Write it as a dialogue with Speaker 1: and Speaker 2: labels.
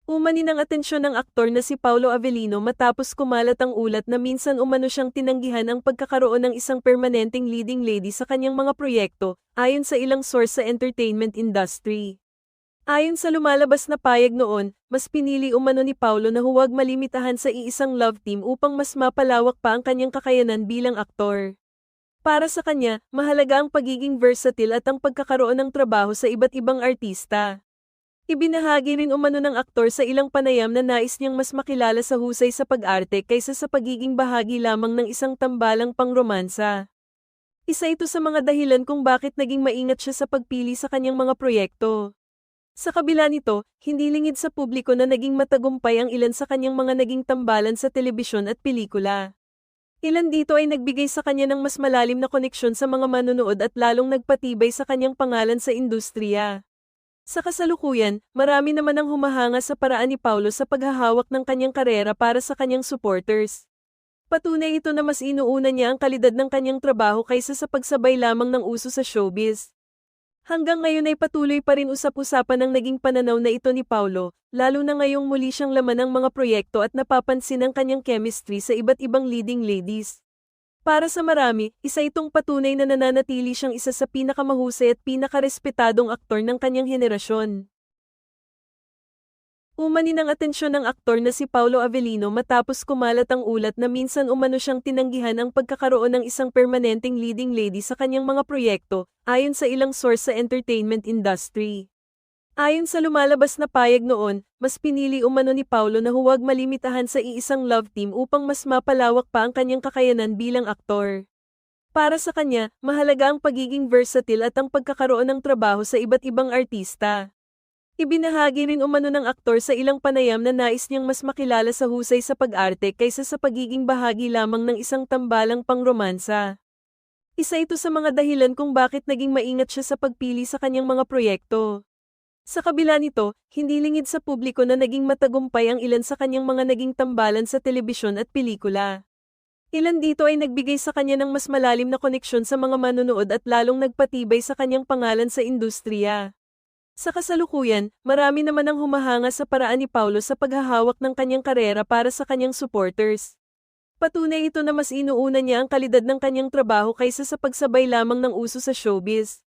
Speaker 1: Umani ng atensyon ng aktor na si Paolo Avellino matapos kumalat ang ulat na minsan umano siyang tinanggihan ang pagkakaroon ng isang permanenteng leading lady sa kanyang mga proyekto, ayon sa ilang source sa entertainment industry. Ayon sa lumalabas na payag noon, mas pinili umano ni Paolo na huwag malimitahan sa iisang love team upang mas mapalawak pa ang kanyang kakayanan bilang aktor. Para sa kanya, mahalaga ang pagiging versatile at ang pagkakaroon ng trabaho sa iba't ibang artista. Ibinahagi rin umano ng aktor sa ilang panayam na nais niyang mas makilala sa husay sa pag-arte kaysa sa pagiging bahagi lamang ng isang tambalang pangromansa. Isa ito sa mga dahilan kung bakit naging maingat siya sa pagpili sa kanyang mga proyekto. Sa kabila nito, hindi lingid sa publiko na naging matagumpay ang ilan sa kanyang mga naging tambalan sa telebisyon at pelikula. Ilan dito ay nagbigay sa kanya ng mas malalim na koneksyon sa mga manonood at lalong nagpatibay sa kanyang pangalan sa industriya. Sa kasalukuyan, marami naman ang humahanga sa paraan ni Paolo sa paghahawak ng kanyang karera para sa kanyang supporters. Patunay ito na mas inuuna niya ang kalidad ng kanyang trabaho kaysa sa pagsabay lamang ng uso sa showbiz. Hanggang ngayon ay patuloy pa rin usap-usapan ang naging pananaw na ito ni Paolo, lalo na ngayong muli siyang laman ng mga proyekto at napapansin ang kanyang chemistry sa iba't ibang leading ladies. Para sa marami, isa itong patunay na nananatili siyang isa sa pinakamahusay at pinakarespetadong aktor ng kanyang henerasyon. Umani ng atensyon ng aktor na si Paolo Avellino matapos kumalat ang ulat na minsan umano siyang tinanggihan ang pagkakaroon ng isang permanenteng leading lady sa kanyang mga proyekto, ayon sa ilang source sa entertainment industry. Ayon sa lumalabas na payag noon, mas pinili umano ni Paolo na huwag malimitahan sa iisang love team upang mas mapalawak pa ang kanyang kakayanan bilang aktor. Para sa kanya, mahalaga ang pagiging versatile at ang pagkakaroon ng trabaho sa iba't ibang artista. Ibinahagi rin umano ng aktor sa ilang panayam na nais niyang mas makilala sa husay sa pag-arte kaysa sa pagiging bahagi lamang ng isang tambalang pangromansa. Isa ito sa mga dahilan kung bakit naging maingat siya sa pagpili sa kanyang mga proyekto. Sa kabila nito, hindi lingid sa publiko na naging matagumpay ang ilan sa kanyang mga naging tambalan sa telebisyon at pelikula. Ilan dito ay nagbigay sa kanya ng mas malalim na koneksyon sa mga manonood at lalong nagpatibay sa kanyang pangalan sa industriya. Sa kasalukuyan, marami naman ang humahanga sa paraan ni Paolo sa paghahawak ng kanyang karera para sa kanyang supporters. Patunay ito na mas inuuna niya ang kalidad ng kanyang trabaho kaysa sa pagsabay lamang ng uso sa showbiz.